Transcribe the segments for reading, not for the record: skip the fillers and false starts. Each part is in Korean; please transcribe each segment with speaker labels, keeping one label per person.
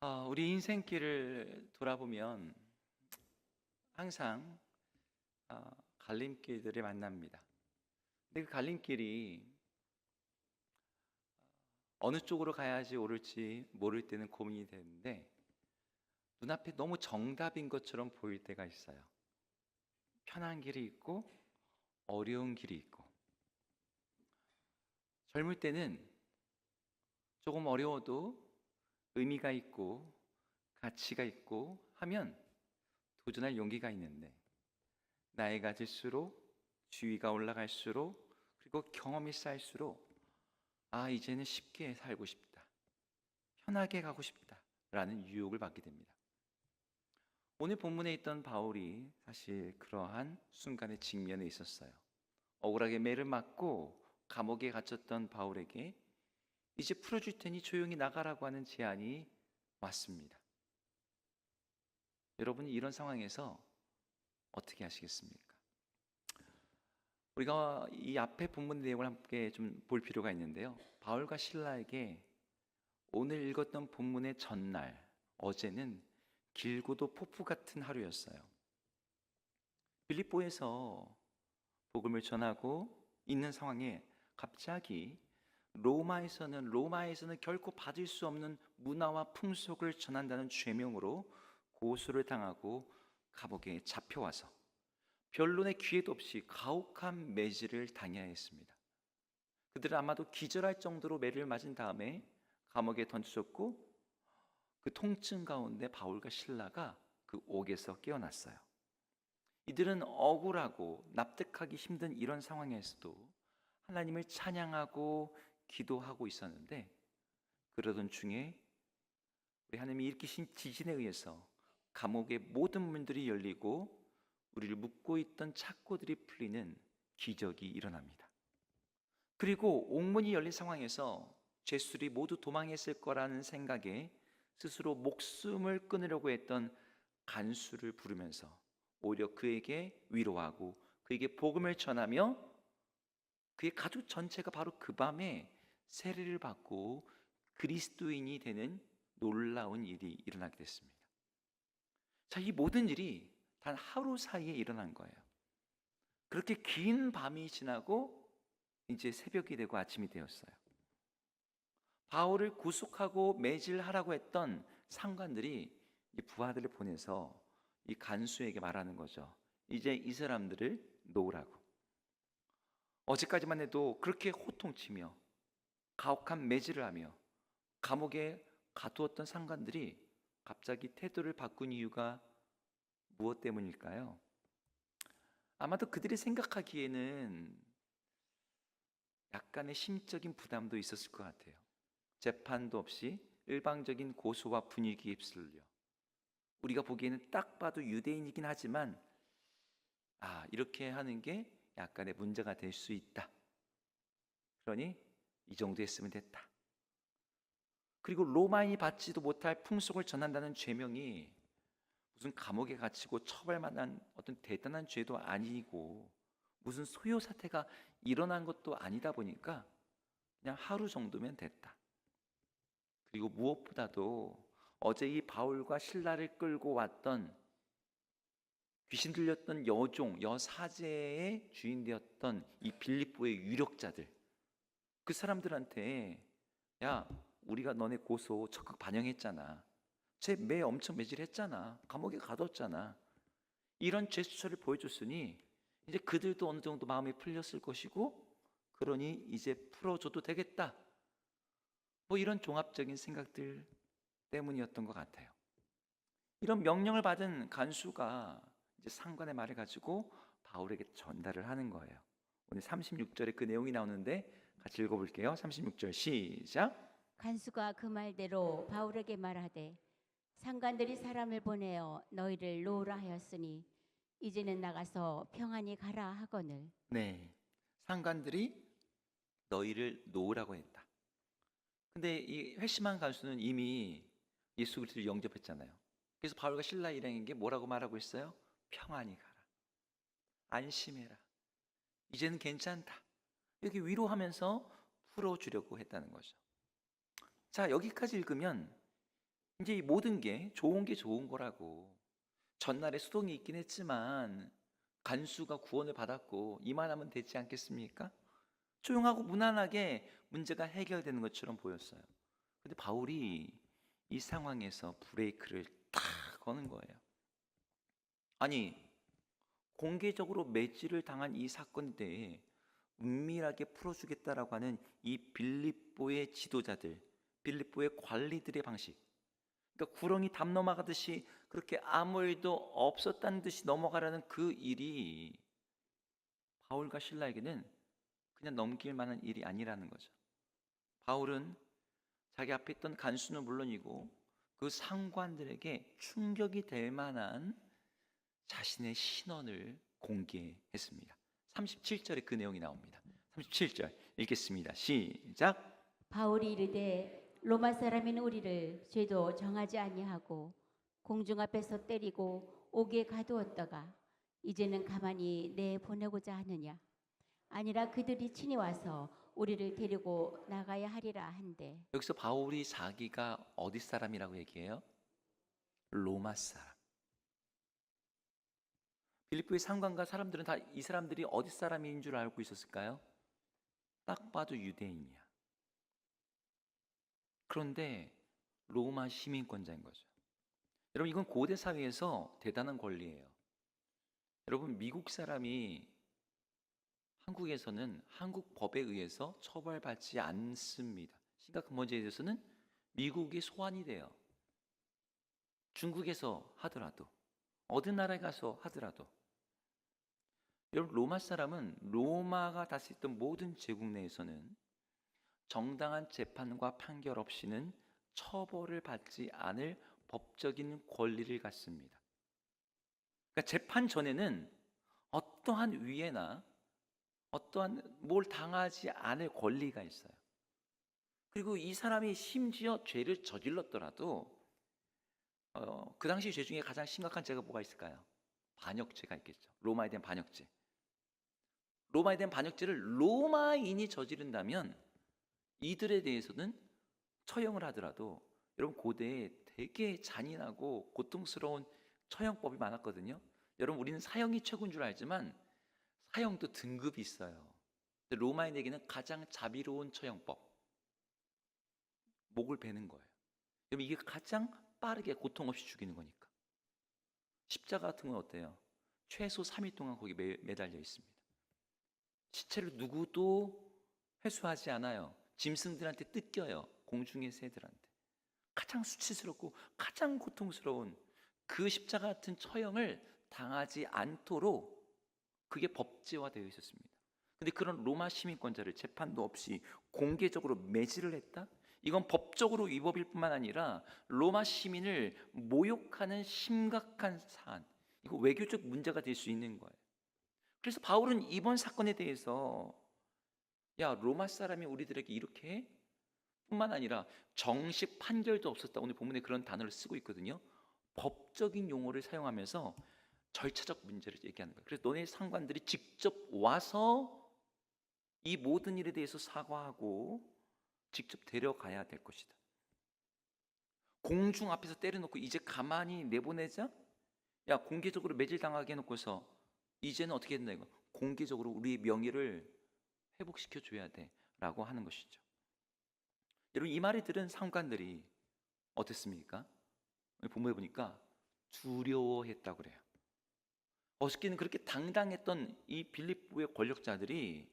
Speaker 1: 우리 인생길을 돌아보면 항상 갈림길들을 만납니다. 근데 그 갈림길이 어느 쪽으로 가야지 옳을지 모를 때는 고민이 되는데 눈앞에 너무 정답인 것처럼 보일 때가 있어요. 편한 길이 있고 어려운 길이 있고 젊을 때는 조금 어려워도 의미가 있고 가치가 있고 하면 도전할 용기가 있는데 나이가 들수록 지위가 올라갈수록 그리고 경험이 쌓일수록 이제는 쉽게 살고 싶다, 편하게 가고 싶다 라는 유혹을 받게 됩니다. 오늘 본문에 있던 바울이 사실 그러한 순간에 직면해 있었어요. 억울하게 매를 맞고 감옥에 갇혔던 바울에게 이제 풀어줄 테니 조용히 나가라고 하는 제안이 왔습니다. 여러분이 이런 상황에서 어떻게 하시겠습니까? 우리가 이 앞에 본문 내용을 함께 좀 볼 필요가 있는데요. 바울과 실라에게 오늘 읽었던 본문의 전날, 어제는 길고도 폭풍 같은 하루였어요. 빌립보에서 복음을 전하고 있는 상황에 갑자기 로마에서는 결코 받을 수 없는 문화와 풍속을 전한다는 죄명으로 고소를 당하고 감옥에 잡혀와서 변론의 기회도 없이 가혹한 매질을 당해야 했습니다. 그들은 아마도 기절할 정도로 매를 맞은 다음에 감옥에 던져졌고 그 통증 가운데 바울과 실라가 그 옥에서 깨어났어요. 이들은 억울하고 납득하기 힘든 이런 상황에서도 하나님을 찬양하고 기도하고 있었는데 그러던 중에 우리 하나님이 일으키신 지진에 의해서 감옥의 모든 문들이 열리고 우리를 묶고 있던 착고들이 풀리는 기적이 일어납니다. 그리고 옥문이 열린 상황에서 죄수들이 모두 도망했을 거라는 생각에 스스로 목숨을 끊으려고 했던 간수를 부르면서 오히려 그에게 위로하고 그에게 복음을 전하며 그의 가족 전체가 바로 그 밤에 세례를 받고 그리스도인이 되는 놀라운 일이 일어나게 됐습니다. 자, 이 모든 일이 단 하루 사이에 일어난 거예요. 그렇게 긴 밤이 지나고 이제 새벽이 되고 아침이 되었어요. 바울을 구속하고 매질하라고 했던 상관들이 이 부하들을 보내서 이 간수에게 말하는 거죠. 이제 이 사람들을 놓으라고. 어제까지만 해도 그렇게 호통치며 가혹한 매질을 하며 감옥에 가두었던 상관들이 갑자기 태도를 바꾼 이유가 무엇 때문일까요? 아마도 그들이 생각하기에는 약간의 심적인 부담도 있었을 것 같아요. 재판도 없이 일방적인 고소와 분위기에 휩쓸려 우리가 보기에는 딱 봐도 유대인이긴 하지만 이렇게 하는 게 약간의 문제가 될 수 있다. 그러니 이 정도 했으면 됐다. 그리고 로마인이 받지도 못할 풍속을 전한다는 죄명이 무슨 감옥에 갇히고 처벌만한 어떤 대단한 죄도 아니고 무슨 소요 사태가 일어난 것도 아니다 보니까 그냥 하루 정도면 됐다. 그리고 무엇보다도 어제 이 바울과 실라를 끌고 왔던 귀신 들렸던 여사제의 주인 되었던 이 빌립보의 유력자들, 그 사람들한테 야, 우리가 너네 고소 적극 반영했잖아. 쟤 매 엄청 매질했잖아. 감옥에 가뒀잖아. 이런 제스처를 보여줬으니 이제 그들도 어느 정도 마음이 풀렸을 것이고 그러니 이제 풀어줘도 되겠다. 뭐 이런 종합적인 생각들 때문이었던 것 같아요. 이런 명령을 받은 간수가 이제 상관의 말을 가지고 바울에게 전달을 하는 거예요. 오늘 36절에 그 내용이 나오는데 같이 읽어볼게요. 36절 시작.
Speaker 2: 간수가 그 말대로 바울에게 말하되 상관들이 사람을 보내어 너희를 놓으라 하였으니 이제는 나가서 평안히 가라 하거늘.
Speaker 1: 네, 상관들이 너희를 놓으라고 했다. 근데 이 회심한 간수는 이미 예수 그리스도를 영접했잖아요. 그래서 바울과 실라 일행에게 뭐라고 말하고 있어요? 평안히 가라. 안심해라. 이제는 괜찮다. 이렇게 위로하면서 풀어주려고 했다는 거죠. 자, 여기까지 읽으면 이제 이 모든 게 좋은 게 좋은 거라고. 전날에 수동이 있긴 했지만 간수가 구원을 받았고 이만하면 되지 않겠습니까? 조용하고 무난하게 문제가 해결되는 것처럼 보였어요. 근데 바울이 이 상황에서 브레이크를 탁 거는 거예요. 아니, 공개적으로 매질을 당한 이 사건에 대해 은밀하게 풀어주겠다라고 하는 이 빌립보의 지도자들, 빌립보의 관리들의 방식, 그러니까 구렁이 담 넘어가듯이 그렇게 아무 일도 없었다는 듯이 넘어가라는 그 일이 바울과 실라에게는 그냥 넘길 만한 일이 아니라는 거죠. 바울은 자기 앞에 있던 간수는 물론이고 그 상관들에게 충격이 될 만한 자신의 신원을 공개했습니다. 37절에 그 내용이 나옵니다. 37절 읽겠습니다. 시작.
Speaker 2: 바울이 이르되 로마 사람인 우리를 죄도 정하지 아니하고 공중 앞에서 때리고 옥에 가두었다가 이제는 가만히 내 보내고자 하느냐. 아니라 그들이 친히 와서 우리를 데리고 나가야 하리라 한대.
Speaker 1: 여기서 바울이 자기가 어디 사람이라고 얘기해요? 로마 사람. 빌립보의 상관과 사람들은 다 이 사람들이 어디 사람인 줄 알고 있었을까요? 딱 봐도 유대인이야. 그런데 로마 시민권자인 거죠. 여러분, 이건 고대 사회에서 대단한 권리예요. 여러분, 미국 사람이 한국에서는 한국 법에 의해서 처벌받지 않습니다. 심각한 문제에 대해서는 미국이 소환이 돼요. 중국에서 하더라도, 어느 나라에 가서 하더라도. 여러분, 로마 사람은 로마가 다스렸던 모든 제국 내에서는 정당한 재판과 판결 없이는 처벌을 받지 않을 법적인 권리를 갖습니다. 그러니까 재판 전에는 어떠한 위해나 어떠한 뭘 당하지 않을 권리가 있어요. 그리고 이 사람이 심지어 죄를 저질렀더라도 그 당시 죄 중에 가장 심각한 죄가 뭐가 있을까요? 반역죄가 있겠죠. 로마에 대한 반역죄. 로마에 대한 반역죄를 로마인이 저지른다면 이들에 대해서는 처형을 하더라도, 여러분, 고대에 되게 잔인하고 고통스러운 처형법이 많았거든요. 여러분, 우리는 사형이 최고인 줄 알지만 사형도 등급이 있어요. 로마인에게는 가장 자비로운 처형법, 목을 베는 거예요. 여러분, 이게 가장 빠르게 고통 없이 죽이는 거니까. 십자가 같은 건 어때요? 최소 3일 동안 거기 매달려 있습니다. 시체를 누구도 회수하지 않아요. 짐승들한테 뜯겨요. 공중의 새들한테. 가장 수치스럽고 가장 고통스러운 그 십자가 같은 처형을 당하지 않도록 그게 법제화되어 있었습니다. 근데 그런 로마 시민권자를 재판도 없이 공개적으로 매질을 했다? 이건 법적으로 위법일 뿐만 아니라 로마 시민을 모욕하는 심각한 사안, 이거 외교적 문제가 될 수 있는 거예요. 그래서 바울은 이번 사건에 대해서, 야, 로마 사람이 우리들에게 이렇게 해? 뿐만 아니라 정식 판결도 없었다. 오늘 본문에 그런 단어를 쓰고 있거든요. 법적인 용어를 사용하면서 절차적 문제를 얘기하는 거예요. 그래서 너네 상관들이 직접 와서 이 모든 일에 대해서 사과하고 직접 데려가야 될 것이다. 공중 앞에서 때려놓고 이제 가만히 내보내자? 야, 공개적으로 매질당하게 해놓고서 이제는 어떻게 된다 이거? 공개적으로 우리의 명예를 회복시켜줘야 돼 라고 하는 것이죠. 여러분, 이 말을 들은 상관들이 어땠습니까? 본문에 보니까 두려워했다고 그래요. 어저께는 그렇게 당당했던 이 빌립보의 권력자들이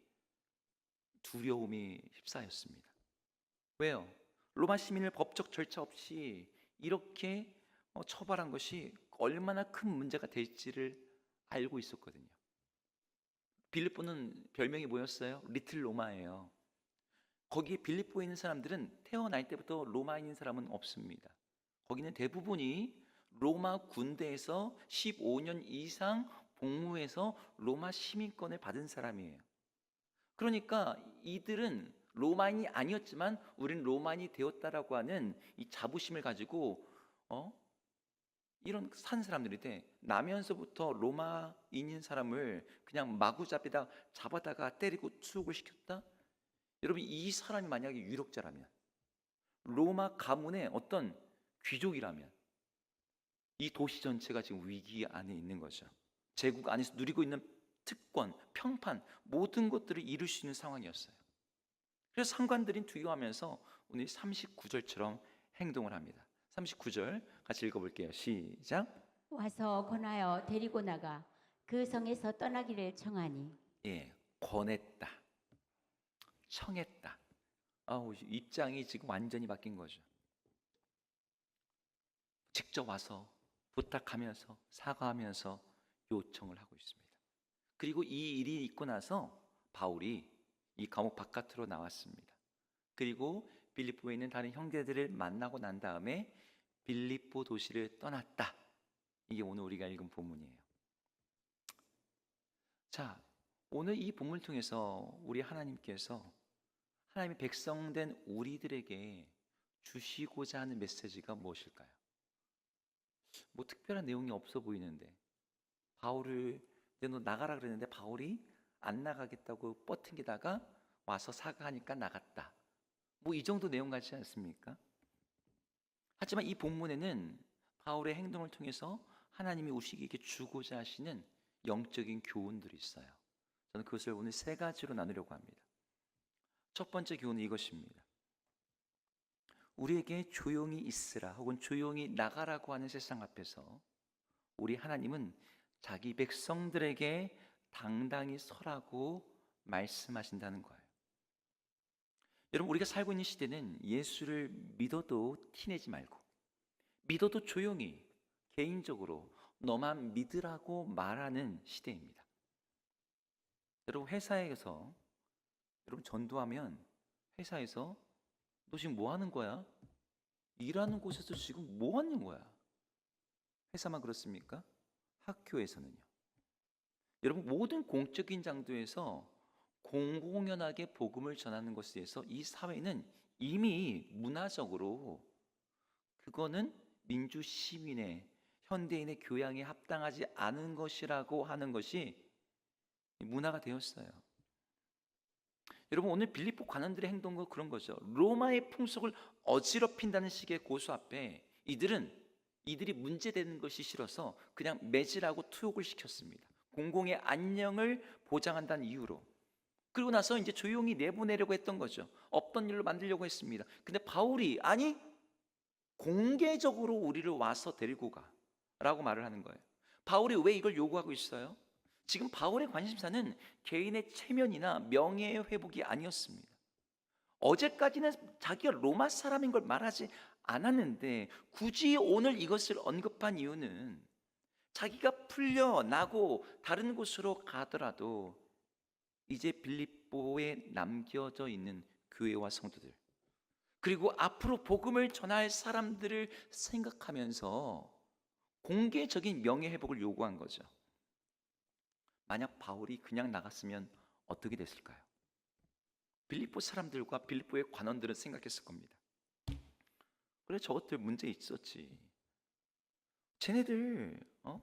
Speaker 1: 두려움이 휩싸였습니다. 왜요? 로마 시민을 법적 절차 없이 이렇게 처벌한 것이 얼마나 큰 문제가 될지를 알고 있었거든요. 빌립보는 별명이 뭐였어요? 리틀 로마예요. 거기에 빌립보에 있는 사람들은 태어날 때부터 로마인인 사람은 없습니다. 거기는 대부분이 로마 군대에서 15년 이상 복무해서 로마 시민권을 받은 사람이에요. 그러니까 이들은 로마인이 아니었지만 우리는 로마인이 되었다라고 하는 이 자부심을 가지고 이런 산 사람들인데, 나면서부터 로마인인 사람을 그냥 마구잡이다 잡아다가 때리고 투옥을 시켰다? 여러분, 이 사람이 만약에 유력자라면, 로마 가문의 어떤 귀족이라면 이 도시 전체가 지금 위기 안에 있는 거죠. 제국 안에서 누리고 있는 특권, 평판 모든 것들을 이룰 수 있는 상황이었어요. 그래서 상관들이 두려워하면서 오늘 39절처럼 행동을 합니다. 39절 같이 읽어볼게요. 시작.
Speaker 2: 와서 권하여 데리고 나가 그 성에서 떠나기를 청하니.
Speaker 1: 예, 권했다, 청했다. 입장이 지금 완전히 바뀐 거죠. 직접 와서 부탁하면서 사과하면서 요청을 하고 있습니다. 그리고 이 일이 있고 나서 바울이 이 감옥 바깥으로 나왔습니다. 그리고 빌립보에 있는 다른 형제들을 만나고 난 다음에 빌립보 도시를 떠났다. 이게 오늘 우리가 읽은 본문이에요. 자, 오늘 이 본문을 통해서 우리 하나님께서 하나님의 백성된 우리들에게 주시고자 하는 메시지가 무엇일까요? 뭐 특별한 내용이 없어 보이는데 바울을 너 나가라 그랬는데 바울이 안 나가겠다고 뻗팅기다가 와서 사과하니까 나갔다. 뭐 이 정도 내용 같지 않습니까? 하지만 이 본문에는 바울의 행동을 통해서 하나님이 우리에게 주고자 하시는 영적인 교훈들이 있어요. 저는 그것을 오늘 세 가지로 나누려고 합니다. 첫 번째 교훈은 이것입니다. 우리에게 조용히 있으라 혹은 조용히 나가라고 하는 세상 앞에서 우리 하나님은 자기 백성들에게 당당히 서라고 말씀하신다는 거예요. 여러분, 우리가 살고 있는 시대는 예수를 믿어도 티내지 말고 믿어도 조용히 개인적으로 너만 믿으라고 말하는 시대입니다. 여러분, 회사에서 여러분 전도하면 회사에서 너 지금 뭐 하는 거야? 일하는 곳에서 지금 뭐 하는 거야? 회사만 그렇습니까? 학교에서는요. 여러분, 모든 공적인 장소에서 공공연하게 복음을 전하는 것에 대해서 이 사회는 이미 문화적으로 그거는 민주 시민의 현대인의 교양에 합당하지 않은 것이라고 하는 것이 문화가 되었어요. 여러분, 오늘 빌립보 관원들의 행동도 그런 거죠. 로마의 풍속을 어지럽힌다는 식의 고수 앞에 이들이 문제되는 것이 싫어서 그냥 매질하고 투옥을 시켰습니다. 공공의 안녕을 보장한다는 이유로. 그리고 나서 이제 조용히 내보내려고 했던 거죠. 없던 일로 만들려고 했습니다. 근데 바울이 아니 공개적으로 우리를 와서 데리고 가라고 말을 하는 거예요. 바울이 왜 이걸 요구하고 있어요? 지금 바울의 관심사는 개인의 체면이나 명예의 회복이 아니었습니다. 어제까지는 자기가 로마 사람인 걸 말하지 않았는데 굳이 오늘 이것을 언급한 이유는 자기가 풀려나고 다른 곳으로 가더라도 이제 빌립보에 남겨져 있는 교회와 성도들, 그리고 앞으로 복음을 전할 사람들을 생각하면서 공개적인 명예 회복을 요구한 거죠. 만약 바울이 그냥 나갔으면 어떻게 됐을까요? 빌립보 사람들과 빌립보의 관원들은 생각했을 겁니다. 그래, 저것들 문제 있었지. 쟤네들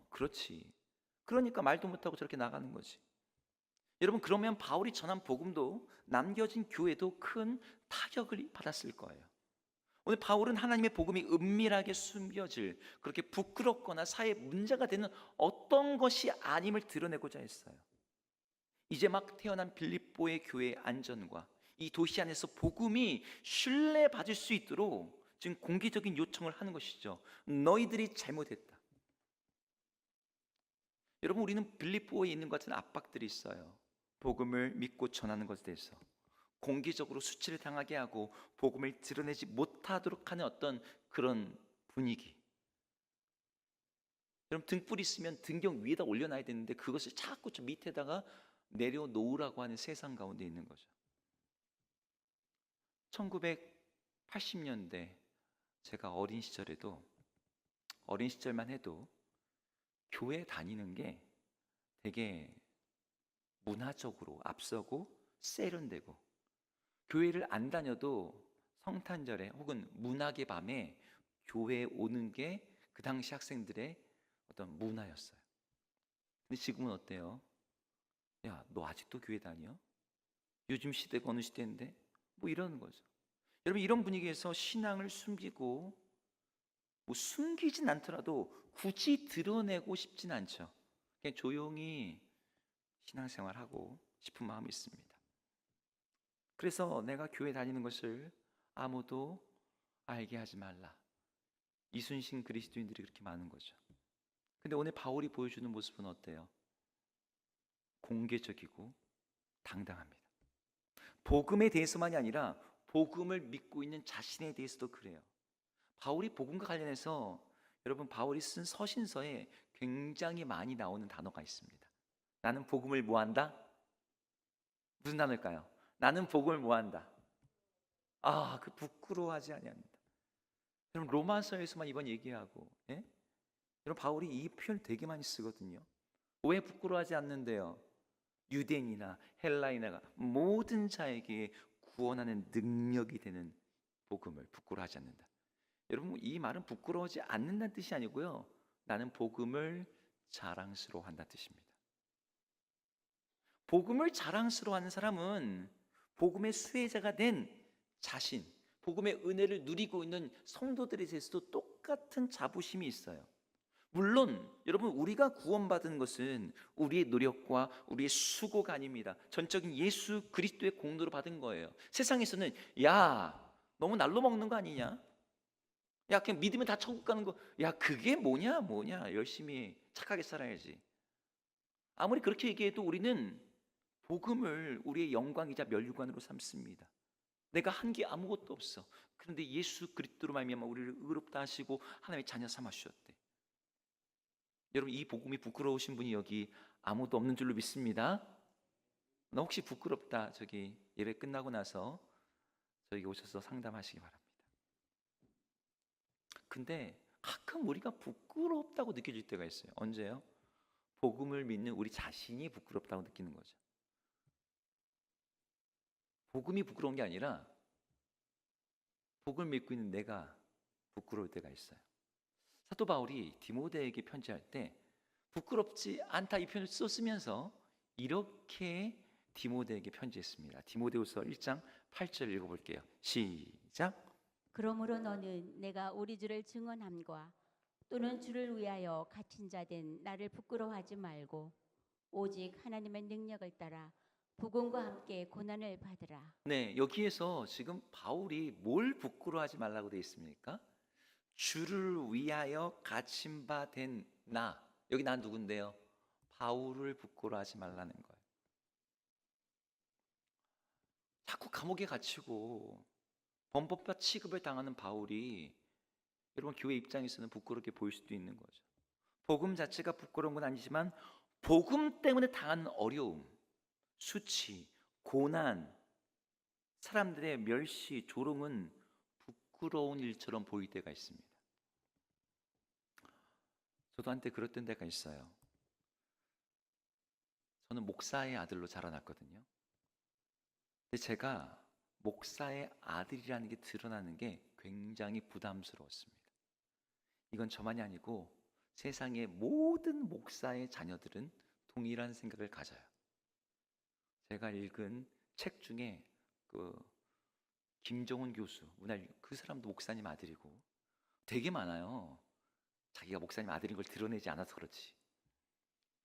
Speaker 1: 그렇지. 그러니까 말도 못하고 저렇게 나가는 거지. 여러분, 그러면 바울이 전한 복음도 남겨진 교회도 큰 타격을 받았을 거예요. 오늘 바울은 하나님의 복음이 은밀하게 숨겨질 그렇게 부끄럽거나 사회에 문제가 되는 어떤 것이 아님을 드러내고자 했어요. 이제 막 태어난 빌립보의 교회의 안전과 이 도시 안에서 복음이 신뢰받을 수 있도록 지금 공개적인 요청을 하는 것이죠. 너희들이 잘못했다. 여러분, 우리는 빌립보에 있는 것 같은 압박들이 있어요. 복음을 믿고 전하는 것에 대해서 공개적으로 수치를 당하게 하고 복음을 드러내지 못하도록 하는 어떤 그런 분위기. 여러분, 등불이 있으면 등경 위에다 올려놔야 되는데 그것을 자꾸 저 밑에다가 내려놓으라고 하는 세상 가운데 있는 거죠. 1980년대 제가 어린 시절만 해도 교회 다니는 게 되게 문화적으로 앞서고 세련되고, 교회를 안 다녀도 성탄절에 혹은 문학의 밤에 교회에 오는 게 그 당시 학생들의 어떤 문화였어요. 근데 지금은 어때요? 야, 너 아직도 교회 다녀? 요즘 시대가 어느 시대인데? 뭐 이러는 거죠. 여러분, 이런 분위기에서 신앙을 숨기고 뭐 숨기진 않더라도 굳이 드러내고 싶진 않죠. 그냥 조용히 신앙생활하고 싶은 마음이 있습니다. 그래서 내가 교회 다니는 것을 아무도 알게 하지 말라. 이순신 그리스도인들이 그렇게 많은 거죠. 근데 오늘 바울이 보여주는 모습은 어때요? 공개적이고 당당합니다. 복음에 대해서만이 아니라 복음을 믿고 있는 자신에 대해서도 그래요. 바울이 복음과 관련해서 여러분 바울이 쓴 서신서에 굉장히 많이 나오는 단어가 있습니다. 나는 복음을 뭐한다? 무슨 단어일까요? 나는 복음을 뭐한다? 그 부끄러워하지 아니합니다. 여러분 로마서에서만 이번 얘기하고, 예? 여러분 바울이 이 표현 되게 많이 쓰거든요. 왜 부끄러워하지 않는데요? 유대인이나 헬라인이나 모든 자에게 구원하는 능력이 되는 복음을 부끄러워하지 않는다. 여러분 이 말은 부끄러워하지 않는다는 뜻이 아니고요. 나는 복음을 자랑스러워한다는 뜻입니다. 복음을 자랑스러워하는 사람은 복음의 수혜자가 된 자신, 복음의 은혜를 누리고 있는 성도들에 대해서도 똑같은 자부심이 있어요. 물론 여러분 우리가 구원받은 것은 우리의 노력과 우리의 수고가 아닙니다. 전적인 예수 그리스도의 공로로 받은 거예요. 세상에서는 야 너무 날로 먹는 거 아니냐? 야 그냥 믿으면 다 천국 가는 거. 야 그게 뭐냐 열심히 착하게 살아야지. 아무리 그렇게 얘기해도 우리는 복음을 우리의 영광이자 면류관으로 삼습니다. 내가 한 게 아무것도 없어. 그런데 예수 그리스도로 말미암아 우리를 의롭다 하시고 하나님의 자녀 삼아 주셨대. 여러분 이 복음이 부끄러우신 분이 여기 아무도 없는 줄로 믿습니다. 너 혹시 부끄럽다 저기 예배 끝나고 나서 저기 오셔서 상담하시기 바랍니다. 근데 가끔 우리가 부끄럽다고 느껴질 때가 있어요. 언제요? 복음을 믿는 우리 자신이 부끄럽다고 느끼는 거죠. 복음이 부끄러운 게 아니라 복음을 믿고 있는 내가 부끄러울 때가 있어요. 사도 바울이 디모데에게 편지할 때 부끄럽지 않다 이 표현을 쓰면서 이렇게 디모데에게 편지했습니다. 디모데후서 1장 8절 읽어볼게요. 시작.
Speaker 2: 그러므로 너는 내가 우리 주를 증언함과 또는 주를 위하여 갇힌 자 된 나를 부끄러워하지 말고 오직 하나님의 능력을 따라 복음과 함께 고난을 받으라.
Speaker 1: 네, 여기에서 지금 바울이 뭘 부끄러워하지 말라고 되어 있습니까? 주를 위하여 갇힌 바 된 나. 여기 난 누군데요? 바울을 부끄러워하지 말라는 거예요. 자꾸 감옥에 갇히고 범법자 취급을 당하는 바울이 여러분 교회 입장에서는 부끄럽게 보일 수도 있는 거죠. 복음 자체가 부끄러운 건 아니지만 복음 때문에 당하는 어려움, 수치, 고난, 사람들의 멸시, 조롱은 부끄러운 일처럼 보일 때가 있습니다. 저도 한때 그랬던 때가 있어요. 저는 목사의 아들로 자라났거든요. 근데 제가 목사의 아들이라는 게 드러나는 게 굉장히 부담스러웠습니다. 이건 저만이 아니고 세상의 모든 목사의 자녀들은 동일한 생각을 가져요. 제가 읽은 책 중에 김정훈 교수, 그 사람도 목사님 아들이고 되게 많아요. 자기가 목사님 아들인 걸 드러내지 않아서 그렇지.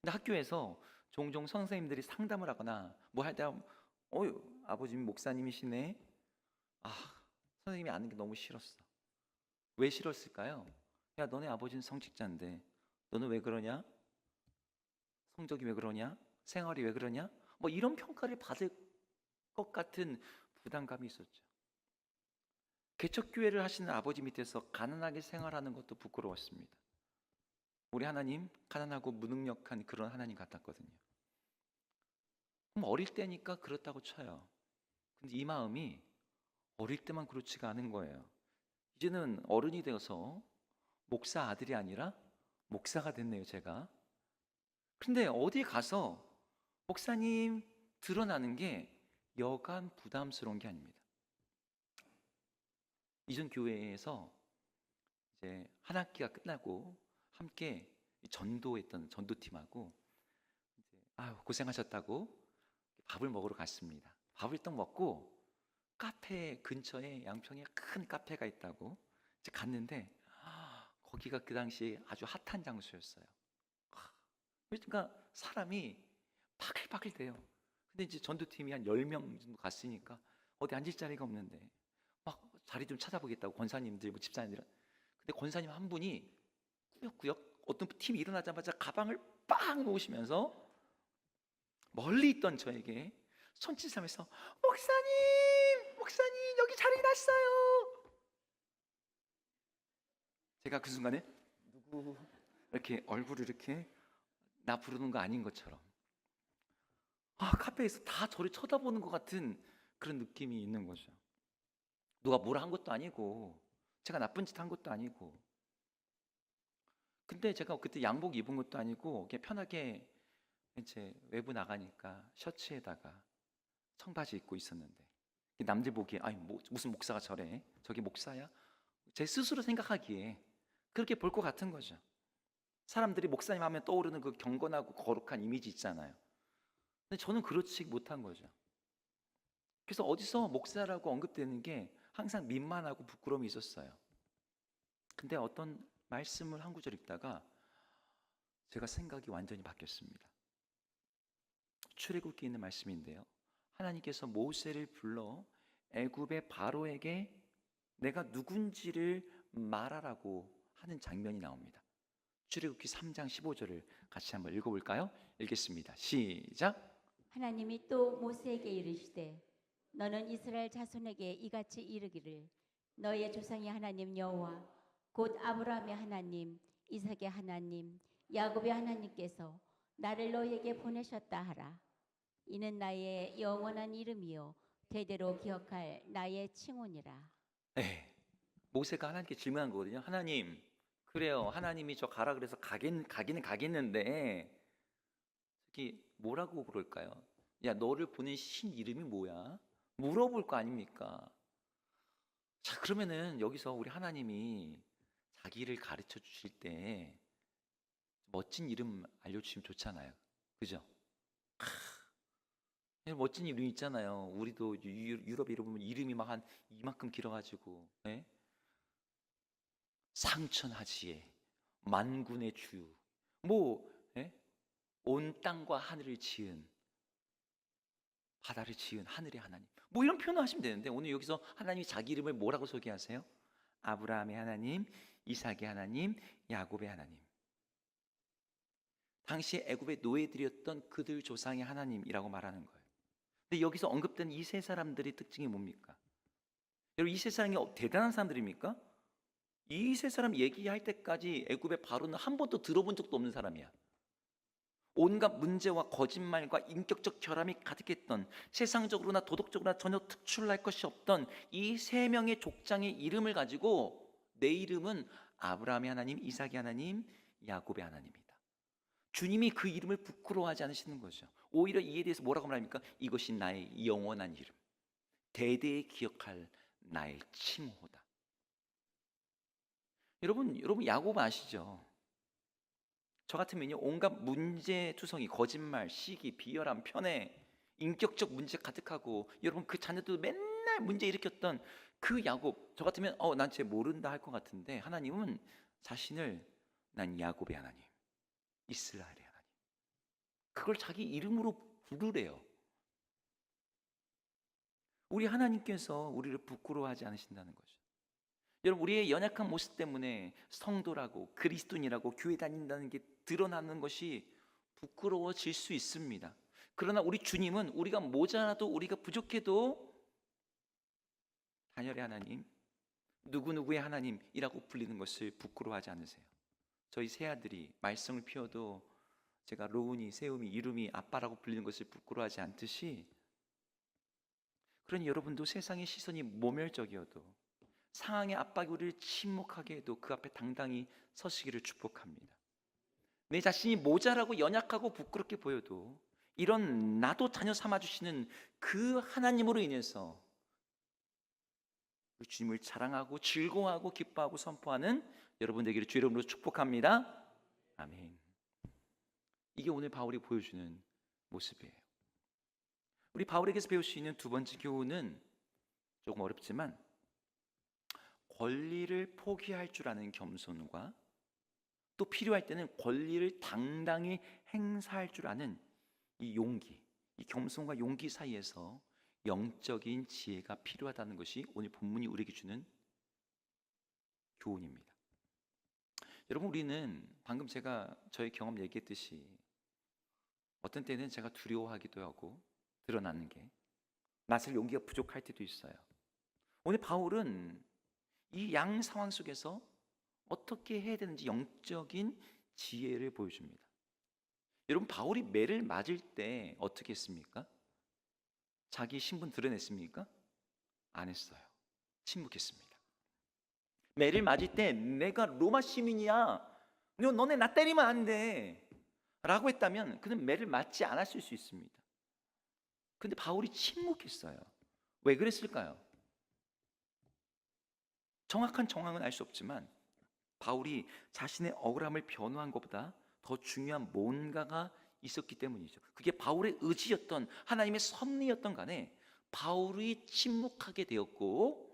Speaker 1: 근데 학교에서 종종 선생님들이 상담을 하거나 뭐 할 때 아버님 목사님이시네. 선생님이 아는 게 너무 싫었어. 왜 싫었을까요? 야 너네 아버지는 성직자인데 너는 왜 그러냐? 성적이 왜 그러냐? 생활이 왜 그러냐? 뭐 이런 평가를 받을 것 같은 부담감이 있었죠. 개척교회를 하시는 아버지 밑에서 가난하게 생활하는 것도 부끄러웠습니다. 우리 하나님 가난하고 무능력한 그런 하나님 같았거든요. 그럼 어릴 때니까 그렇다고 쳐요. 근데 이 마음이 어릴 때만 그렇지가 않은 거예요. 이제는 어른이 되어서 목사 아들이 아니라 목사가 됐네요, 제가. 근데 어디 가서 목사님 드러나는 게 여간 부담스러운 게 아닙니다. 이전 교회에서 이제 한 학기가 끝나고 함께 전도했던 전도팀하고 이제 고생하셨다고 밥을 먹으러 갔습니다. 밥을 딱 먹고 카페 근처에 양평에 큰 카페가 있다고 이제 갔는데 거기가 그 당시에 아주 핫한 장소였어요. 그러니까 사람이 바글바글대요. 근데 이제 전도팀이 한 10명 정도 갔으니까 어디 앉을 자리가 없는데 막 자리 좀 찾아보겠다고 권사님들, 뭐 집사님들은. 근데 권사님 한 분이 꾸역꾸역 어떤 팀이 일어나자마자 가방을 빵 놓으시면서 멀리 있던 저에게 손짓하면서 목사님, 목사님 여기 자리 났어요. 제가 그 순간에 누구 이렇게 얼굴을 이렇게 나 부르는 거 아닌 것처럼 카페에서 다 저를 쳐다보는 것 같은 그런 느낌이 있는 거죠. 누가 뭐라 한 것도 아니고 제가 나쁜 짓 한 것도 아니고, 근데 제가 그때 양복 입은 것도 아니고 그냥 편하게 이제 외부 나가니까 셔츠에다가 청바지 입고 있었는데 남들 보기에 무슨 목사가 저래, 저게 목사야? 제 스스로 생각하기에 그렇게 볼 것 같은 거죠. 사람들이 목사님 하면 떠오르는 그 경건하고 거룩한 이미지 있잖아요. 근데 저는 그렇지 못한 거죠. 그래서 어디서 목사라고 언급되는 게 항상 민망하고 부끄러움이 있었어요. 근데 어떤 말씀을 한 구절 읽다가 제가 생각이 완전히 바뀌었습니다. 출애굽기에 있는 말씀인데요, 하나님께서 모세를 불러 애굽의 바로에게 내가 누군지를 말하라고 하는 장면이 나옵니다. 출애굽기 3장 15절을 같이 한번 읽어볼까요? 읽겠습니다. 시작.
Speaker 2: 하나님이 또 모세에게 이르시되 너는 이스라엘 자손에게 이같이 이르기를 너의 조상의 하나님 여호와 곧 아브라함의 하나님, 이삭의 하나님, 야곱의 하나님께서 나를 너에게 보내셨다 하라. 이는 나의 영원한 이름이요 대대로 기억할 나의 칭호니라.
Speaker 1: 네, 모세가 하나님께 질문한 거거든요. 하나님, 그래요, 하나님이 저 가라 그래서 가기는 가겠는데 특히 뭐라고 그럴까요? 야, 너를 보낸 신 이름이 뭐야? 물어볼 거 아닙니까? 자, 그러면은 여기서 우리 하나님이 자기를 가르쳐 주실 때 멋진 이름 알려주시면 좋잖아요. 그죠? 멋진 이름 있잖아요. 우리도 유럽 이름 보면 이름이 막 한 이만큼 길어가지고, 예? 상천하지에 만군의 주, 뭐, 예? 온 땅과 하늘을 지은, 바다를 지은 하늘의 하나님, 뭐 이런 표현을 하시면 되는데 오늘 여기서 하나님이 자기 이름을 뭐라고 소개하세요? 아브라함의 하나님, 이삭의 하나님, 야곱의 하나님. 당시 애굽의 노예들이었던 그들 조상의 하나님이라고 말하는 거예요. 근데 여기서 언급된 이 세 사람들의 특징이 뭡니까? 여러분, 이 세 사람이 대단한 사람들입니까? 이 세 사람 얘기할 때까지 애굽의 바로는 한 번도 들어본 적도 없는 사람이야. 온갖 문제와 거짓말과 인격적 결함이 가득했던, 세상적으로나 도덕적으로나 전혀 특출날 것이 없던 이 세 명의 족장의 이름을 가지고 내 이름은 아브라함의 하나님, 이삭의 하나님, 야곱의 하나님이다. 주님이 그 이름을 부끄러워하지 않으시는 거죠. 오히려 이에 대해서 뭐라고 말합니까? 이것이 나의 영원한 이름, 대대에 기억할 나의 칭호다. 여러분 야곱 아시죠? 저 같으면요, 온갖 문제투성이, 거짓말, 시기, 비열함, 편애, 인격적 문제 가득하고, 여러분 그 자녀도 맨날 문제 일으켰던 그 야곱, 저 같으면 난 쟤 모른다 할 것 같은데 하나님은 자신을 난 야곱의 하나님, 이스라엘의 하나님, 그걸 자기 이름으로 부르래요. 우리 하나님께서 우리를 부끄러워하지 않으신다는 거죠. 여러분, 우리의 연약한 모습 때문에 성도라고, 그리스도인이라고, 교회 다닌다는 게 드러나는 것이 부끄러워질 수 있습니다. 그러나 우리 주님은 우리가 모자라도, 우리가 부족해도 다니엘의 하나님, 누구누구의 하나님이라고 불리는 것을 부끄러워하지 않으세요. 저희 세 아들이 말썽을 피워도 제가 로운이, 세움이, 이름이 아빠라고 불리는 것을 부끄러워하지 않듯이, 그러니 여러분도 세상의 시선이 모멸적이어도, 상황의 압박이 우리를 침묵하게 해도 그 앞에 당당히 서시기를 축복합니다. 내 자신이 모자라고 연약하고 부끄럽게 보여도 이런 나도 자녀 삼아주시는 그 하나님으로 인해서 주님을 자랑하고 즐거워하고 기뻐하고 선포하는 여러분 되기를 주의 이름으로 축복합니다. 아멘. 이게 오늘 바울이 보여주는 모습이에요. 우리 바울에게서 배울 수 있는 두 번째 교훈은 조금 어렵지만 권리를 포기할 줄 아는 겸손과 또 필요할 때는 권리를 당당히 행사할 줄 아는 이 용기, 이 겸손과 용기 사이에서 영적인 지혜가 필요하다는 것이 오늘 본문이 우리에게 주는 교훈입니다. 여러분, 우리는 방금 제가 저의 경험 얘기했듯이 어떤 때는 제가 두려워하기도 하고 드러나는 게 나설 용기가 부족할 때도 있어요. 오늘 바울은 이 양 상황 속에서 어떻게 해야 되는지 영적인 지혜를 보여줍니다. 여러분, 바울이 매를 맞을 때 어떻게 했습니까? 자기 신분 드러냈습니까? 안 했어요. 침묵했습니다. 매를 맞을 때 내가 로마 시민이야, 너네 나 때리면 안 돼 라고 했다면 그는 매를 맞지 않았을 수 있습니다. 근데 바울이 침묵했어요. 왜 그랬을까요? 정확한 정황은 알 수 없지만 바울이 자신의 억울함을 변호한 것보다 더 중요한 뭔가가 있었기 때문이죠. 그게 바울의 의지였던 하나님의 섭리였던 간에 바울이 침묵하게 되었고,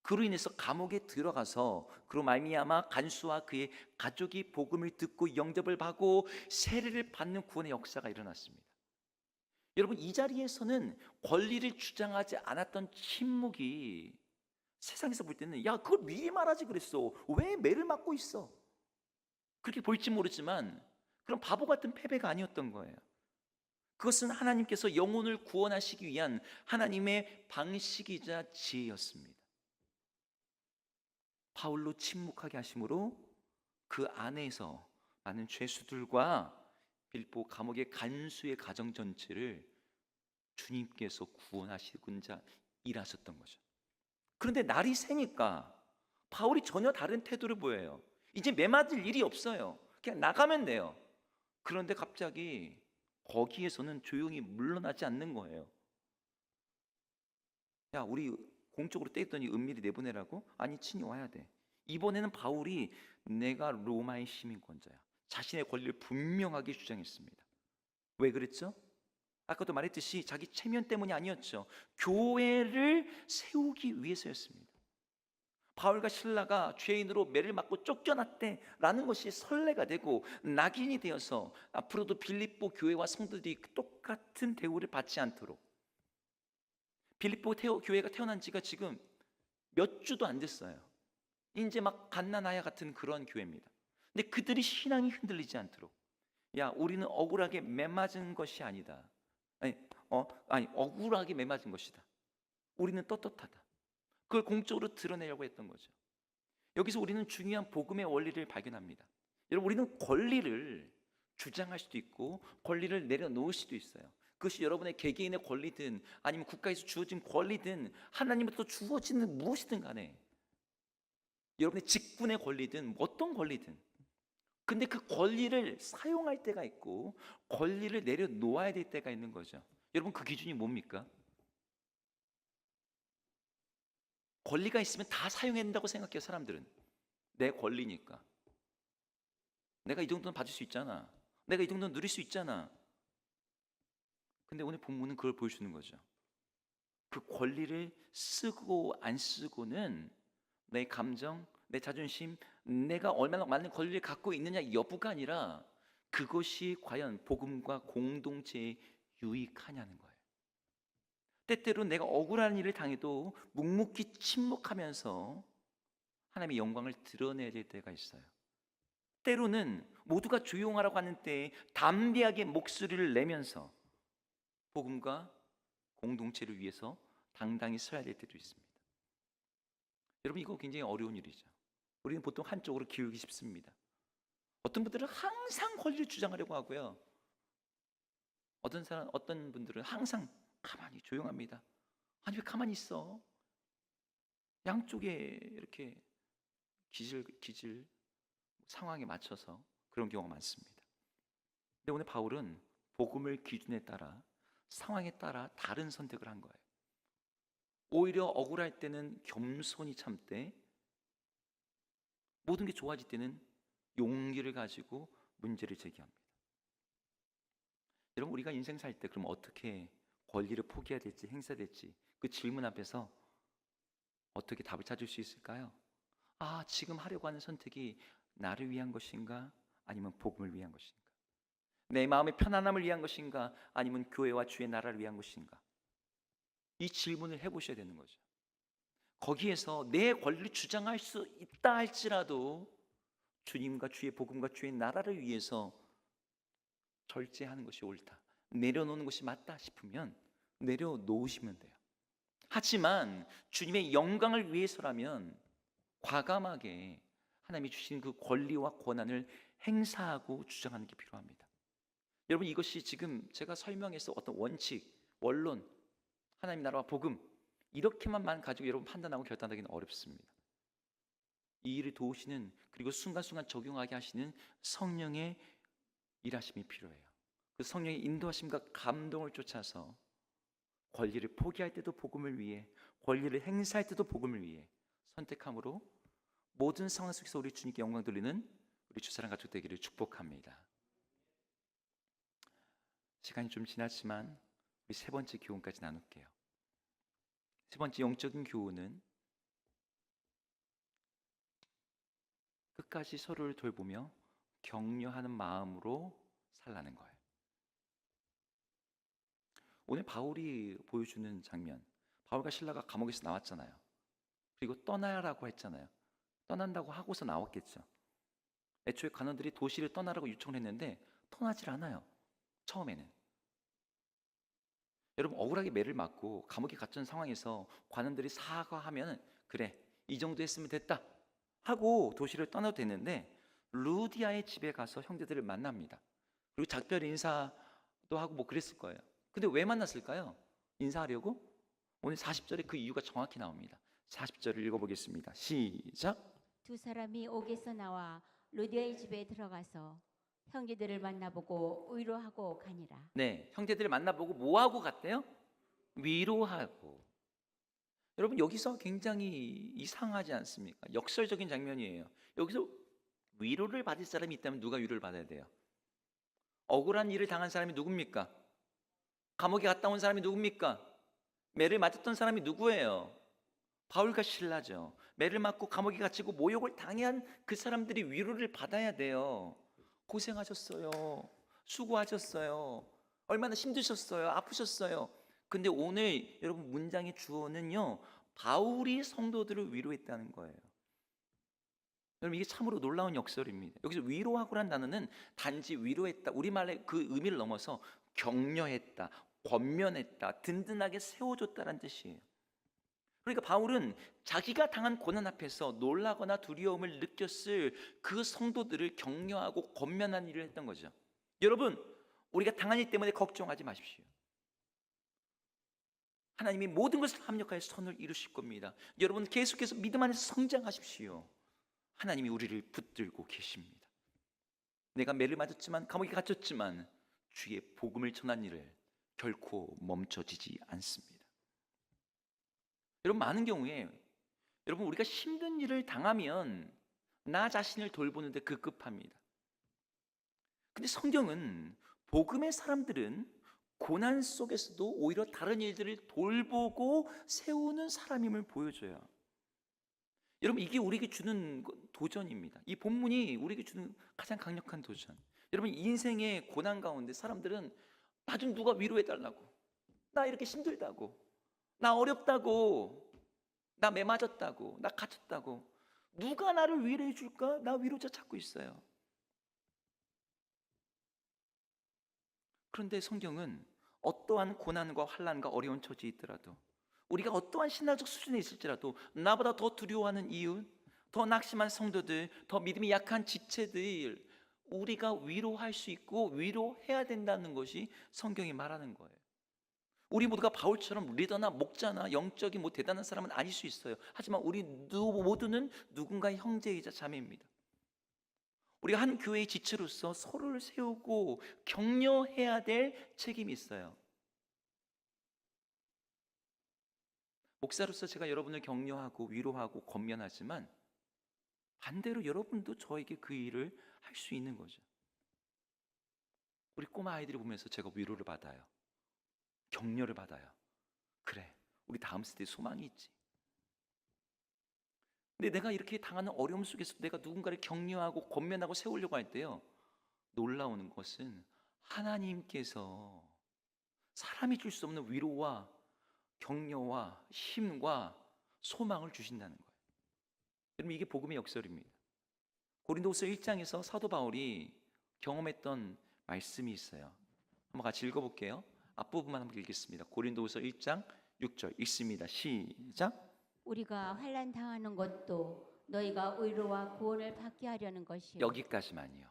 Speaker 1: 그로 인해서 감옥에 들어가서 그로 말미암아 간수와 그의 가족이 복음을 듣고 영접을 받고 세례를 받는 구원의 역사가 일어났습니다. 여러분, 이 자리에서는 권리를 주장하지 않았던 침묵이 세상에서 볼 때는 야, 그걸 미리 말하지 그랬어, 왜 매를 맞고 있어, 그렇게 보일지 모르지만 그런 바보 같은 패배가 아니었던 거예요. 그것은 하나님께서 영혼을 구원하시기 위한 하나님의 방식이자 지혜였습니다. 바울로 침묵하게 하심으로 그 안에서 많은 죄수들과 빌보 감옥의 간수의 가정 전체를 주님께서 구원하시고자 일하셨던 거죠. 그런데 날이 새니까 바울이 전혀 다른 태도를 보여요. 이제 매맞을 일이 없어요. 그냥 나가면 돼요. 그런데 갑자기 거기에서는 조용히 물러나지 않는 거예요. 야, 우리 공적으로 떼었더니 은밀히 내보내라고? 아니, 친히 와야 돼. 이번에는 바울이 내가 로마의 시민권자야, 자신의 권리를 분명하게 주장했습니다. 왜 그랬죠? 아까도 말했듯이 자기 체면 때문이 아니었죠. 교회를 세우기 위해서였습니다. 바울과 실라가 죄인으로 매를 맞고 쫓겨났대라는 것이 선례가 되고 낙인이 되어서 앞으로도 빌립보 교회와 성도들이 똑같은 대우를 받지 않도록, 빌립보 교회가 태어난 지가 지금 몇 주도 안 됐어요. 이제 막 갓나나야 같은 그런 교회입니다. 근데 그들이 신앙이 흔들리지 않도록, 야, 우리는 억울하게 매맞은 것이 아니다. 아니, 억울하게 매맞은 것이다. 우리는 떳떳하다. 그걸 공적으로 드러내려고 했던 거죠. 여기서 우리는 중요한 복음의 원리를 발견합니다. 여러분, 우리는 권리를 주장할 수도 있고 권리를 내려놓을 수도 있어요. 그것이 여러분의 개개인의 권리든 아니면 국가에서 주어진 권리든 하나님부터 주어지는 무엇이든 간에, 여러분의 직분의 권리든 어떤 권리든, 근데 그 권리를 사용할 때가 있고 권리를 내려놓아야 될 때가 있는 거죠. 여러분, 그 기준이 뭡니까? 권리가 있으면 다 사용해야 된다고 생각해요. 사람들은 내 권리니까, 내가 이 정도는 받을 수 있잖아, 내가 이 정도는 누릴 수 있잖아. 근데 오늘 본문은 그걸 보여주는 거죠. 그 권리를 쓰고 안 쓰고는 내 감정, 내 자존심, 내가 얼마나 많은 권리를 갖고 있느냐 여부가 아니라 그것이 과연 복음과 공동체에 유익하냐는 거예요. 때때로 내가 억울한 일을 당해도 묵묵히 침묵하면서 하나님의 영광을 드러내야 될 때가 있어요. 때로는 모두가 조용하라고 하는 때에 담대하게 목소리를 내면서 복음과 공동체를 위해서 당당히 서야 될 때도 있습니다. 여러분, 이거 굉장히 어려운 일이죠. 우리는 보통 한쪽으로 기울기 쉽습니다. 어떤 분들은 항상 권리를 주장하려고 하고요, 어떤 분들은 항상 가만히 조용합니다. 아니, 왜 가만히 있어? 양쪽에 이렇게 기질 상황에 맞춰서 그런 경우가 많습니다. 근데 오늘 바울은 복음을 기준에 따라, 상황에 따라 다른 선택을 한 거예요. 오히려 억울할 때는 겸손히 참되 모든 게 좋아질 때는 용기를 가지고 문제를 제기합니다. 여러분, 우리가 인생 살 때 그럼 어떻게 권리를 포기해야 될지 행사될지 그 질문 앞에서 어떻게 답을 찾을 수 있을까요? 아, 지금 하려고 하는 선택이 나를 위한 것인가? 아니면 복음을 위한 것인가? 내 마음의 편안함을 위한 것인가? 아니면 교회와 주의 나라를 위한 것인가? 이 질문을 해보셔야 되는 거죠. 거기에서 내 권리를 주장할 수 있다 할지라도 주님과 주의 복음과 주의 나라를 위해서 절제하는 것이 옳다, 내려놓는 것이 맞다 싶으면 내려놓으시면 돼요. 하지만 주님의 영광을 위해서라면 과감하게 하나님이 주신 그 권리와 권한을 행사하고 주장하는 게 필요합니다. 여러분, 이것이 지금 제가 설명해서 어떤 원칙, 원론, 하나님 나라와 복음 이렇게만 가지고 여러분 판단하고 결단하기는 어렵습니다. 이 일을 도우시는, 그리고 순간순간 적용하게 하시는 성령의 일하심이 필요해요. 그 성령의 인도하심과 감동을 쫓아서 권리를 포기할 때도 복음을 위해, 권리를 행사할 때도 복음을 위해 선택함으로 모든 상황 속에서 우리 주님께 영광 돌리는 우리 주사랑 가족 되기를 축복합니다. 시간이 좀 지났지만 우리 세 번째 교훈까지 나눌게요. 세 번째 영적인 교훈은 끝까지 서로를 돌보며 격려하는 마음으로 살라는 거예요. 오늘 바울이 보여주는 장면, 바울과 실라가 감옥에서 나왔잖아요. 그리고 떠나라고 했잖아요. 떠난다고 하고서 나왔겠죠. 애초에 관원들이 도시를 떠나라고 요청을 했는데 떠나질 않아요. 처음에는. 여러분, 억울하게 매를 맞고 감옥에 갇힌 상황에서 관원들이 사과하면 그래, 이 정도 했으면 됐다 하고 도시를 떠나도 되는데, 루디아의 집에 가서 형제들을 만납니다. 그리고 작별 인사도 하고 뭐 그랬을 거예요. 근데 왜 만났을까요? 인사하려고? 오늘 40절에 그 이유가 정확히 나옵니다. 40절을 읽어보겠습니다. 시작.
Speaker 2: 두 사람이 옥에서 나와 루디아의 집에 들어가서 형제들을 만나보고 위로하고 가니라.
Speaker 1: 네, 형제들을 만나보고 뭐 하고 갔대요? 위로하고. 여러분, 여기서 굉장히 이상하지 않습니까? 역설적인 장면이에요. 여기서 위로를 받을 사람이 있다면 누가 위로를 받아야 돼요? 억울한 일을 당한 사람이 누굽니까? 감옥에 갔다 온 사람이 누굽니까? 매를 맞았던 사람이 누구예요? 바울과 실라죠. 매를 맞고 감옥에 갇히고 모욕을 당한 그 사람들이 위로를 받아야 돼요. 고생하셨어요. 수고하셨어요. 얼마나 힘드셨어요. 아프셨어요. 근데 오늘 여러분 문장의 주어는요, 바울이 성도들을 위로했다는 거예요. 여러분, 이게 참으로 놀라운 역설입니다. 여기서 위로하고란 단어는 단지 위로했다, 우리말의 그 의미를 넘어서 격려했다, 권면했다, 든든하게 세워줬다는 뜻이에요. 그러니까 바울은 자기가 당한 고난 앞에서 놀라거나 두려움을 느꼈을 그 성도들을 격려하고 권면한 일을 했던 거죠. 여러분, 우리가 당한 일 때문에 걱정하지 마십시오. 하나님이 모든 것을 합력하여 선을 이루실 겁니다. 여러분, 계속해서 믿음 안에서 성장하십시오. 하나님이 우리를 붙들고 계십니다. 내가 매를 맞았지만, 감옥에 갇혔지만 주의 복음을 전한 일을 결코 멈춰지지 않습니다. 여러분, 많은 경우에 여러분, 우리가 힘든 일을 당하면 나 자신을 돌보는데 급급합니다. 근데 성경은 복음의 사람들은 고난 속에서도 오히려 다른 일들을 돌보고 세우는 사람임을 보여줘요. 여러분, 이게 우리에게 주는 도전입니다. 이 본문이 우리에게 주는 가장 강력한 도전. 여러분, 인생의 고난 가운데 사람들은 나 좀 누가 위로해달라고, 나 이렇게 힘들다고, 나 어렵다고, 나 매 맞았다고, 나 갇혔다고, 누가 나를 위로해 줄까? 나 위로자 찾고 있어요. 그런데 성경은 어떠한 고난과 환난과 어려운 처지에 있더라도, 우리가 어떠한 신앙적 수준에 있을지라도, 나보다 더 두려워하는 이웃, 더 낙심한 성도들, 더 믿음이 약한 지체들, 우리가 위로할 수 있고 위로해야 된다는 것이 성경이 말하는 거예요. 우리 모두가 바울처럼 리더나 목자나 영적인 대단한 사람은 아닐 수 있어요. 하지만 우리 모두는 누군가의 형제이자 자매입니다. 우리가 한 교회의 지체로서 서로를 세우고 격려해야 될 책임이 있어요. 목사로서 제가 여러분을 격려하고 위로하고 권면하지만 반대로 여러분도 저에게 그 일을 할 수 있는 거죠. 우리 꼬마 아이들이 보면서 제가 위로를 받아요. 격려를 받아요. 그래, 우리 다음 세대에 소망이 있지. 근데 내가 이렇게 당하는 어려움 속에서 내가 누군가를 격려하고 권면하고 세우려고 할 때요, 놀라운 것은 하나님께서 사람이 줄 수 없는 위로와 격려와 힘과 소망을 주신다는 거예요. 여러분, 이게 복음의 역설입니다. 고린도후서 1장에서 사도 바울이 경험했던 말씀이 있어요. 한번 같이 읽어볼게요. 앞부분만 한번 읽겠습니다. 고린도후서 1장 6절 읽습니다. 시작.
Speaker 2: 우리가 환난 당하는 것도 너희가 의로와 구원을 받게 하려는 것이요.
Speaker 1: 여기까지만이요.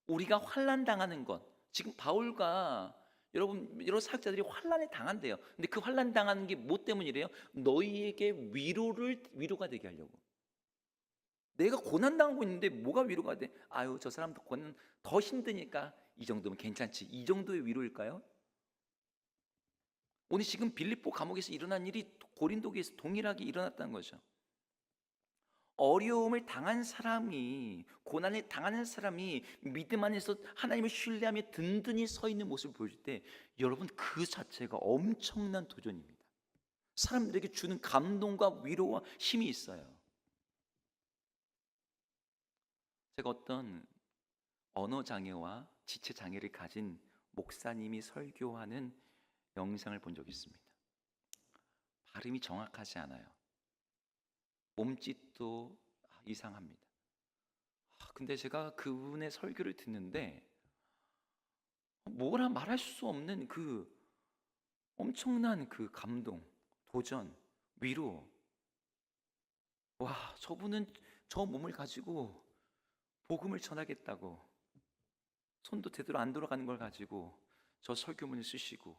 Speaker 1: 우리가 환난 당하는 것, 지금 바울과 여러 사역자들이 환난에 당한대요. 근데 그 환난 당하는 게 뭐 때문이래요? 너희에게 위로가 되게 하려고. 내가 고난 당하고 있는데 뭐가 위로가 돼? 아유, 저 사람도 고난 더 힘드니까 이 정도면 괜찮지. 이 정도의 위로일까요? 오늘 지금 빌립보 감옥에서 일어난 일이 고린도교에서 동일하게 일어났다는 거죠. 어려움을 당한 사람이, 고난을 당하는 사람이 믿음 안에서 하나님을 신뢰하며 든든히 서 있는 모습을 보여줄 때, 여러분, 그 자체가 엄청난 도전입니다. 사람들에게 주는 감동과 위로와 힘이 있어요. 제가 어떤 언어 장애와 지체 장애를 가진 목사님이 설교하는 영상을 본 적이 있습니다. 발음이 정확하지 않아요. 몸짓도 이상합니다. 근데 제가 그분의 설교를 듣는데 뭐라 말할 수 없는 그 엄청난 그 감동, 도전, 위로. 와, 저분은 저 몸을 가지고 복음을 전하겠다고 손도 제대로 안 돌아가는 걸 가지고 저 설교문을 쓰시고,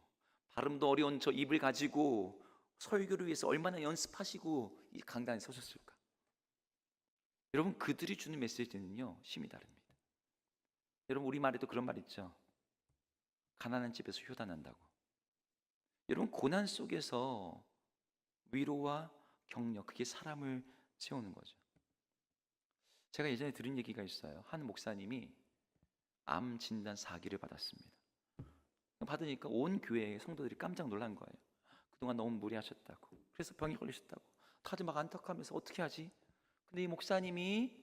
Speaker 1: 발음도 어려운 저 입을 가지고 설교를 위해서 얼마나 연습하시고 이 강단에 서셨을까. 여러분, 그들이 주는 메시지는요, 힘이 다릅니다. 여러분, 우리말에도 그런 말 있죠. 가난한 집에서 효다 난다고. 여러분, 고난 속에서 위로와 격려, 그게 사람을 세우는 거죠. 제가 예전에 들은 얘기가 있어요. 한 목사님이 암 진단 4기를 받았습니다. 받으니까 온 교회의 성도들이 깜짝 놀란 거예요. 그동안 너무 무리하셨다고, 그래서 병이 걸리셨다고 다들 막 안타까워하면서 어떻게 하지? 근데 이 목사님이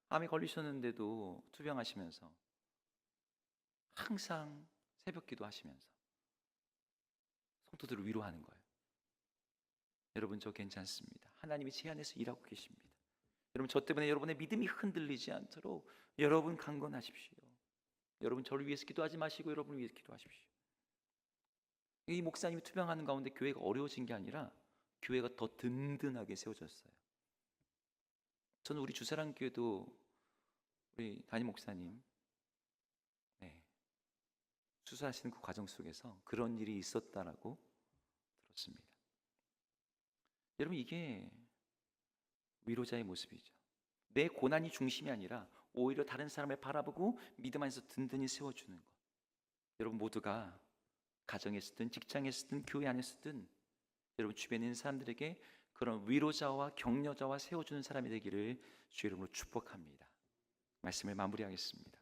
Speaker 1: 암에 걸리셨는데도 투병하시면서 항상 새벽 기도하시면서 성도들을 위로하는 거예요. 여러분, 저 괜찮습니다. 하나님이 제 안에서 일하고 계십니다. 여러분, 저 때문에 여러분의 믿음이 흔들리지 않도록 여러분 강건하십시오. 여러분, 저를 위해서 기도하지 마시고 여러분을 위해서 기도하십시오. 이 목사님이 투병하는 가운데 교회가 어려워진 게 아니라 교회가 더 든든하게 세워졌어요. 저는 우리 주사랑교회도 우리 담임 목사님 수사하시는 그 과정 속에서 그런 일이 있었다라고 들었습니다. 여러분, 이게 위로자의 모습이죠. 내 고난이 중심이 아니라 오히려 다른 사람을 바라보고 믿음 안에서 든든히 세워주는 것. 여러분 모두가 가정에서든 직장에서든 교회 안에서든 여러분 주변에 있는 사람들에게 그런 위로자와 격려자와 세워주는 사람이 되기를 주의 이름으로 축복합니다. 말씀을 마무리하겠습니다.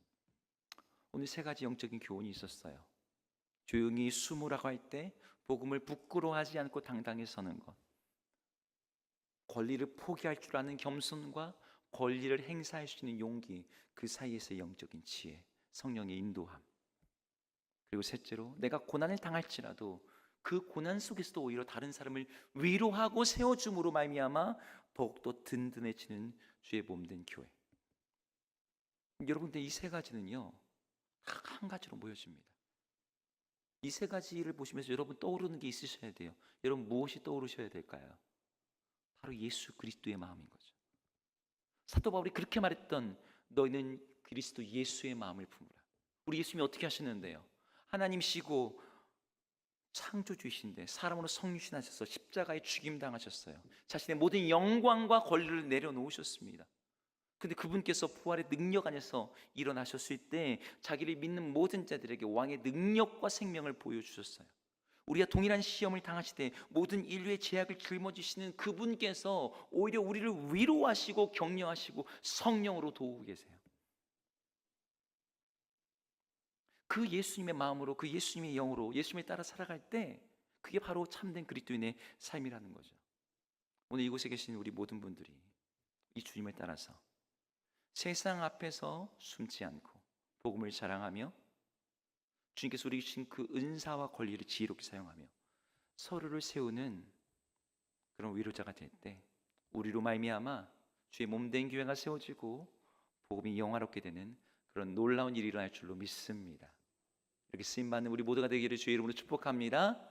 Speaker 1: 오늘 세 가지 영적인 교훈이 있었어요. 조용히 숨으라고 할 때 복음을 부끄러워하지 않고 당당히 서는 것, 권리를 포기할 줄 아는 겸손과 권리를 행사할 수 있는 용기, 그 사이에서의 영적인 지혜, 성령의 인도함. 그리고 셋째로, 내가 고난을 당할지라도 그 고난 속에서도 오히려 다른 사람을 위로하고 세워줌으로 말미암아 더욱더 든든해지는 주의 몸된 교회. 여러분들, 이 세 가지는요 다 한 가지로 모여집니다. 이 세 가지를 보시면서 여러분 떠오르는 게 있으셔야 돼요. 여러분, 무엇이 떠오르셔야 될까요? 바로 예수 그리스도의 마음인 거죠. 사도 바울이 그렇게 말했던, 너희는 그리스도 예수의 마음을 품으라. 우리 예수님이 어떻게 하시는데요? 하나님이시고 창조주이신데 사람으로 성육신하셔서 십자가에 죽임당하셨어요. 자신의 모든 영광과 권리를 내려놓으셨습니다. 근데 그분께서 부활의 능력 안에서 일어나셨을 때 자기를 믿는 모든 자들에게 왕의 능력과 생명을 보여주셨어요. 우리가 동일한 시험을 당하시되 모든 인류의 죄악을 짊어지시는 그분께서 오히려 우리를 위로하시고 격려하시고 성령으로 도우고 계세요. 그 예수님의 마음으로, 그 예수님의 영으로 예수님을 따라 살아갈 때 그게 바로 참된 그리스도인의 삶이라는 거죠. 오늘 이곳에 계신 우리 모든 분들이 이 주님을 따라서 세상 앞에서 숨지 않고 복음을 자랑하며 주님께서 우리에게 주신 그 은사와 권리를 지혜롭게 사용하며 서로를 세우는 그런 위로자가 될 때 우리로 말미암아 주의 몸된 교회가 세워지고 복음이 영화롭게 되는 그런 놀라운 일이 일어날 줄로 믿습니다. 이렇게 쓰임받는 우리 모두가 되기를 주의 이름으로 축복합니다.